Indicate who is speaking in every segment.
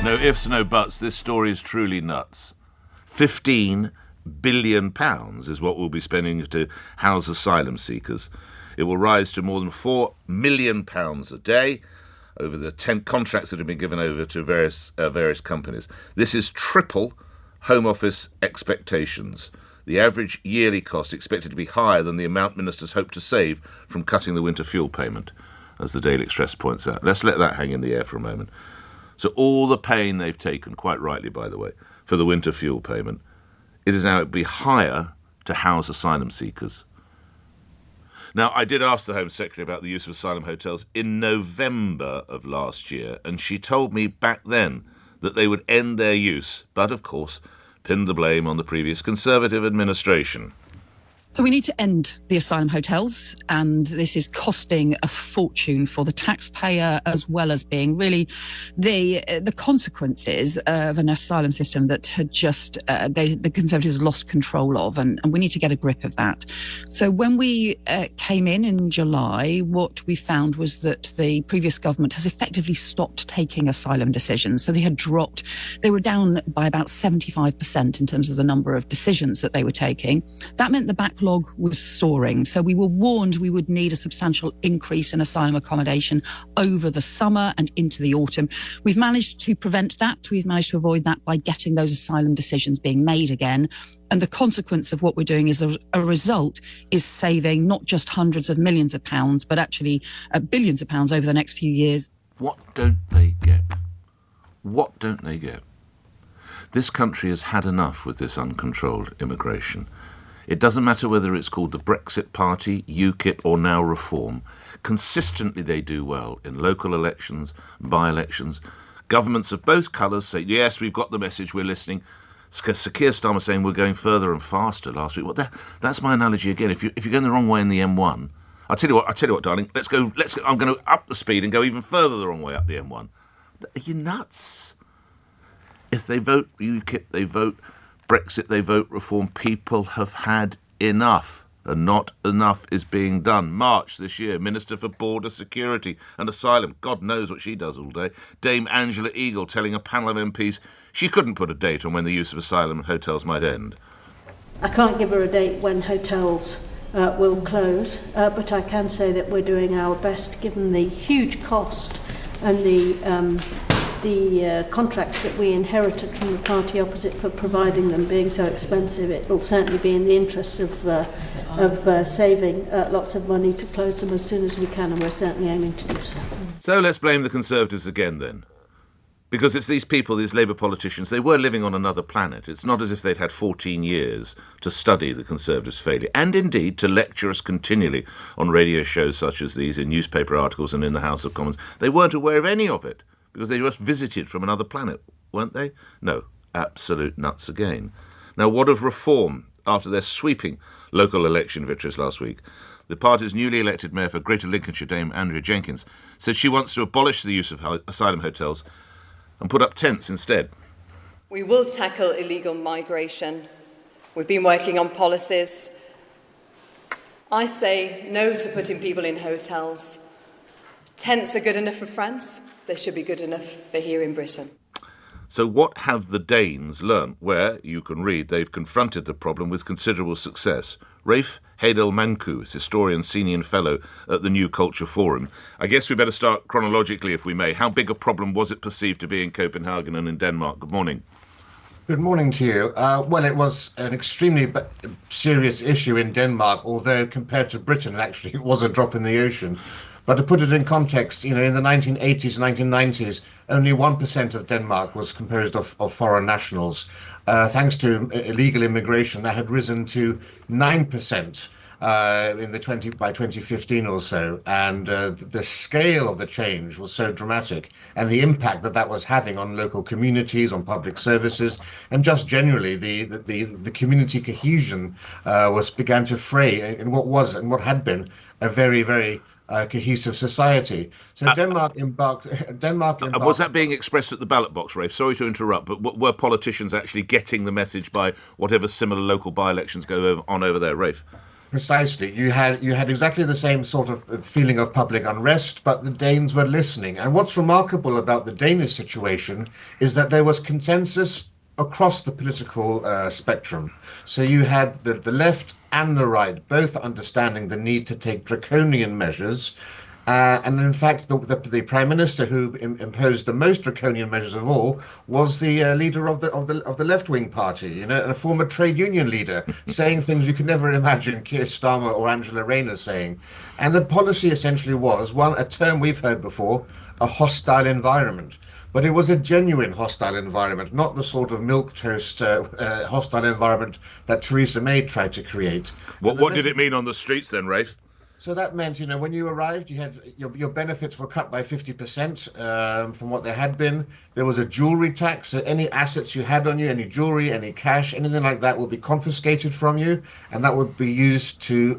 Speaker 1: No ifs, no buts. This story is truly nuts. £15 billion is what we'll be spending to house asylum seekers. It will rise to more than £4 million a day over the 10 contracts that have been given over to various companies. This is triple Home Office expectations. The average yearly cost expected to be higher than the amount ministers hope to save from cutting the winter fuel payment, as the Daily Express points out. Let's let that hang in the air for a moment. So all the pain they've taken, quite rightly, by the way, for the winter fuel payment, it is now be higher to house asylum seekers. Now, I did ask the Home Secretary about the use of asylum hotels in November of last year, and she told me back then that they would end their use, but, of course, pinned the blame on the previous Conservative administration.
Speaker 2: So we need to end the asylum hotels, and this is costing a fortune for the taxpayer, as well as being really the consequences of an asylum system that had just the Conservatives lost control of, and we need to get a grip of that. So when we came in July, what we found was that the previous government has effectively stopped taking asylum decisions. So they were down by about 75% in terms of the number of decisions that they were taking. That meant the backlog was soaring. So we were warned we would need a substantial increase in asylum accommodation over the summer and into the autumn. We've managed to prevent that. We've managed to avoid that by getting those asylum decisions being made again. And the consequence of what we're doing is a result is saving not just hundreds of millions of pounds, but actually billions of pounds over the next few years.
Speaker 1: What don't they get? What don't they get? This country has had enough with this uncontrolled immigration. It doesn't matter whether it's called the Brexit Party, UKIP, or now Reform. Consistently they do well in local elections, by-elections. Governments of both colours say, yes, we've got the message, we're listening. Keir Starmer saying we're going further and faster last week. Well, that's my analogy again. If you're going the wrong way in the M1, I'll tell you what, darling, let's go. I'm going to up the speed and go even further the wrong way up the M1. Are you nuts? If they vote UKIP, they vote Brexit, they vote Reform. People have had enough, and not enough is being done. March this year, Minister for Border Security and Asylum, God knows what she does all day, Dame Angela Eagle telling a panel of MPs she couldn't put a date on when the use of asylum hotels might end.
Speaker 3: I can't give her a date when hotels will close, but I can say that we're doing our best, given the huge cost and the contracts that we inherited from the party opposite for providing them being so expensive. It will certainly be in the interests of saving lots of money to close them as soon as we can, and we're certainly aiming to do so.
Speaker 1: So let's blame the Conservatives again then. Because it's these people, these Labour politicians, they were living on another planet. It's not as if they'd had 14 years to study the Conservatives' failure, and indeed to lecture us continually on radio shows such as these, in newspaper articles and in the House of Commons. They weren't aware of any of it, because they just visited from another planet, weren't they? No, absolute nuts again. Now, what of Reform after their sweeping local election victories last week? The party's newly elected mayor for Greater Lincolnshire, Dame Andrea Jenkins, said she wants to abolish the use of asylum hotels and put up tents instead.
Speaker 4: We will tackle illegal migration. We've been working on policies. I say no to putting people in hotels. Tents are good enough for France. They should be good enough for here in Britain.
Speaker 1: So what have the Danes learnt, where, you can read, they've confronted the problem with considerable success? Rafe Heydel-Mankoo is historian, senior fellow at the New Culture Forum. I guess we better start chronologically, if we may. How big a problem was it perceived to be in Copenhagen and in Denmark? Good morning.
Speaker 5: Good morning to you. Well, it was an extremely serious issue in Denmark, although compared to Britain, actually, it was a drop in the ocean. But to put it in context, in the 1980s, 1990s, only 1% of Denmark was composed of foreign nationals. Thanks to illegal immigration, that had risen to 9% by 2015 or so. And the scale of the change was so dramatic, and the impact that was having on local communities, on public services, and just generally the community cohesion began to fray in what had been a very, very cohesive society. So Denmark embarked.
Speaker 1: Was that being expressed at the ballot box, Rafe? Sorry to interrupt, but were politicians actually getting the message by whatever similar local by-elections go on over there, Rafe?
Speaker 5: Precisely. You had exactly the same sort of feeling of public unrest, but the Danes were listening. And what's remarkable about the Danish situation is that there was consensus across the political spectrum. So you had the left and the right both understanding the need to take draconian measures. And in fact, the prime minister who imposed the most draconian measures of all was the leader of the left wing party, and a former trade union leader, saying things you could never imagine Keir Starmer or Angela Rayner saying. And the policy essentially was a term we've heard before, a hostile environment. But it was a genuine hostile environment, not the sort of milquetoast hostile environment that Theresa May tried to create.
Speaker 1: What did it mean on the streets then, Rafe?
Speaker 5: So that meant, when you arrived, you had your benefits were cut by 50% from what they had been. There was a jewelry tax. So any assets you had on you, any jewelry, any cash, anything like that would be confiscated from you, and that would be used to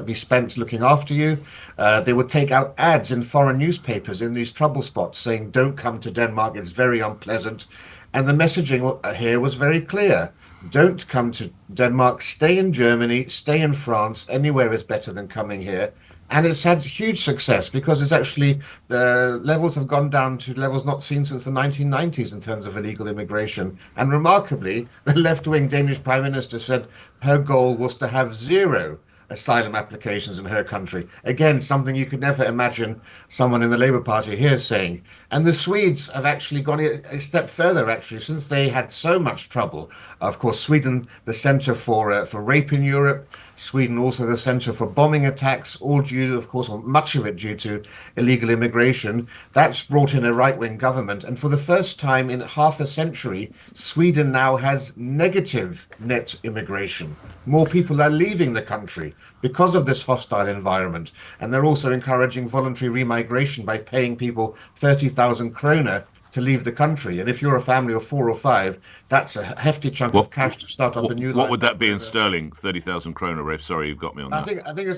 Speaker 5: be spent looking after you. They would take out ads in foreign newspapers in these trouble spots saying, "Don't come to Denmark, it's very unpleasant." And the messaging here was very clear. Don't come to Denmark, stay in Germany, stay in France, anywhere is better than coming here. And it's had huge success because the levels have gone down to levels not seen since the 1990s in terms of illegal immigration. And remarkably, the left-wing Danish prime minister said her goal was to have zero asylum applications in her country. Again, something you could never imagine someone in the Labour Party here saying. And the Swedes have actually gone a step further, actually, since they had so much trouble. Of course, Sweden, the centre for rape in Europe. Sweden also the centre for bombing attacks, all due, of course, or much of it due to illegal immigration. That's brought in a right-wing government. And for the first time in half a century, Sweden now has negative net immigration. More people are leaving the country because of this hostile environment. And they're also encouraging voluntary remigration by paying people 30,000 kroner to leave the country. And if you're a family of 4 or 5, that's a hefty chunk of cash to start up a new life.
Speaker 1: What would that be in sterling? 30,000 kroner, Rafe. Sorry, you've got me on that.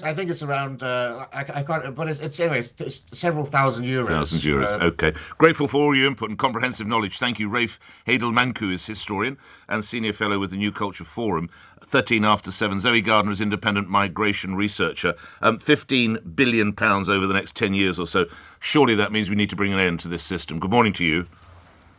Speaker 5: I think it's around. I can't. But it's anyways. It's several thousand euros.
Speaker 1: Okay. Grateful for all your input and comprehensive knowledge. Thank you, Rafe Heydel-Mankoo is historian and senior fellow with the New Culture Forum. 13 after 7. Zoe Gardner is independent migration researcher. £15 billion over the next 10 years or so. Surely that means we need to bring an end to this system. Good morning to you.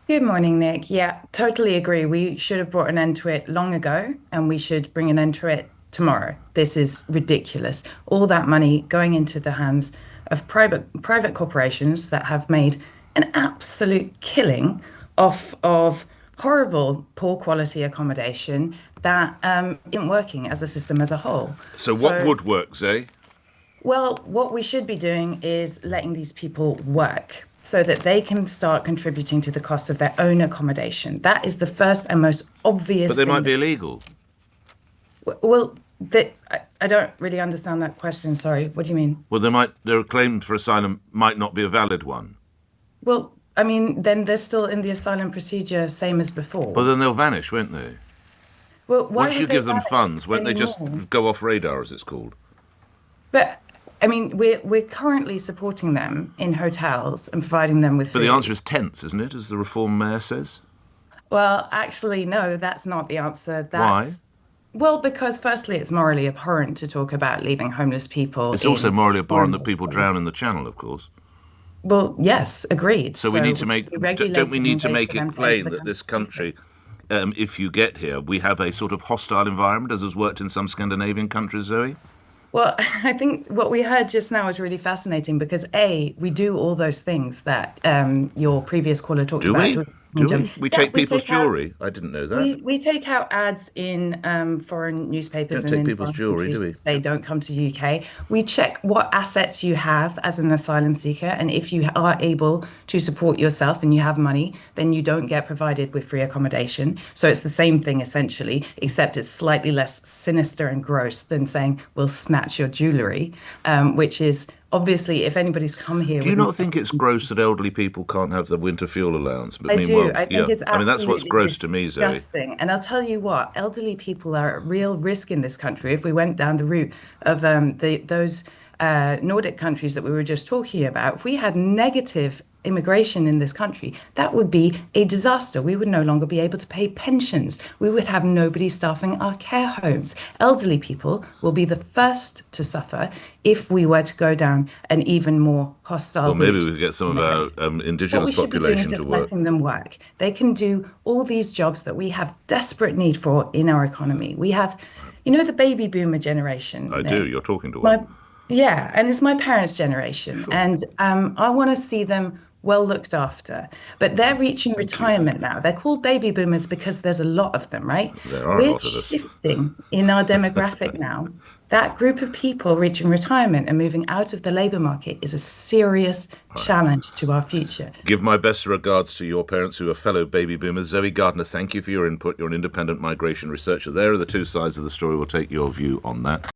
Speaker 6: Good morning, Nick. Yeah, totally agree. We should have brought an end to it long ago, and we should bring an end to it tomorrow. This is ridiculous. All that money going into the hands of private corporations that have made an absolute killing off of horrible, poor quality accommodation that isn't working as a system as a whole.
Speaker 1: So what would work, Zoe?
Speaker 6: Well, what we should be doing is letting these people work so that they can start contributing to the cost of their own accommodation. That is the first and most obvious
Speaker 1: But they
Speaker 6: thing.
Speaker 1: might be illegal.
Speaker 6: Well, I don't really understand that question. Sorry, what do you mean?
Speaker 1: Well, their claim for asylum might not be a valid one.
Speaker 6: Well, I mean, then they're still in the asylum procedure, same as before.
Speaker 1: Well, then they'll vanish, won't they?
Speaker 6: Well, why
Speaker 1: Once
Speaker 6: would
Speaker 1: you
Speaker 6: they
Speaker 1: give them
Speaker 6: vanish
Speaker 1: funds, won't they just
Speaker 6: anymore?
Speaker 1: go off radar, as it's called?
Speaker 6: But I mean, we're currently supporting them in hotels and providing them with
Speaker 1: But
Speaker 6: food.
Speaker 1: the answer is tents, isn't it, as the Reform Mayor says?
Speaker 6: Well, actually, no, that's not the answer.
Speaker 1: Why?
Speaker 6: Well, because firstly, it's morally abhorrent to talk about leaving homeless people.
Speaker 1: It's also morally abhorrent that
Speaker 6: foreign
Speaker 1: people drown in the Channel, of course.
Speaker 6: Well, yes, agreed.
Speaker 1: So we need to make,
Speaker 6: should be
Speaker 1: don't we need to
Speaker 6: regulating
Speaker 1: make
Speaker 6: ways for them
Speaker 1: it
Speaker 6: to
Speaker 1: plain
Speaker 6: enter the
Speaker 1: that this country, if you get here, we have a sort of hostile environment, as has worked in some Scandinavian countries, Zoe?
Speaker 6: Well, I think what we heard just now is really fascinating because we do all those things that your previous caller talked
Speaker 1: Do
Speaker 6: about.
Speaker 1: we? We take people's jewellery. I didn't know that.
Speaker 6: We take out ads in foreign newspapers
Speaker 1: Don't
Speaker 6: and
Speaker 1: take
Speaker 6: in
Speaker 1: people's
Speaker 6: foreign
Speaker 1: jewellery, do
Speaker 6: countries
Speaker 1: we?
Speaker 6: if they don't come to the UK. We check what assets you have as an asylum seeker, and if you are able to support yourself and you have money, then you don't get provided with free accommodation. So it's the same thing essentially, except it's slightly less sinister and gross than saying we'll snatch your jewellery, which is obviously, if anybody's come here...
Speaker 1: Do you not think it's gross that elderly people can't have the winter fuel allowance? But
Speaker 6: I do. I think it's absolutely
Speaker 1: I mean, that's what's gross to me, Zoe.
Speaker 6: disgusting. And I'll tell you what, elderly people are at real risk in this country. If we went down the route of those Nordic countries that we were just talking about, if we had negative immigration in this country, that would be a disaster. We would no longer be able to pay pensions. We would have nobody staffing our care homes. Elderly people will be the first to suffer if we were to go down an even more hostile
Speaker 1: Well, maybe
Speaker 6: route.
Speaker 1: we could get some of our
Speaker 6: What
Speaker 1: indigenous
Speaker 6: we should be doing
Speaker 1: population
Speaker 6: is
Speaker 1: to
Speaker 6: just
Speaker 1: work.
Speaker 6: letting them work. They can do all these jobs that we have desperate need for in our economy. We have, the baby boomer generation.
Speaker 1: I
Speaker 6: Nick.
Speaker 1: do. You're talking to one.
Speaker 6: Yeah, and it's my parents' generation, and I want to see them well looked after. But they're reaching retirement now. They're called baby boomers because there's a lot of them, right?
Speaker 1: There are a
Speaker 6: We're
Speaker 1: lot of us.
Speaker 6: shifting in our demographic now. That group of people reaching retirement and moving out of the labour market is a serious challenge to our future.
Speaker 1: Give my best regards to your parents who are fellow baby boomers. Zoe Gardner, thank you for your input. You're an independent migration researcher. There are the two sides of the story. We'll take your view on that.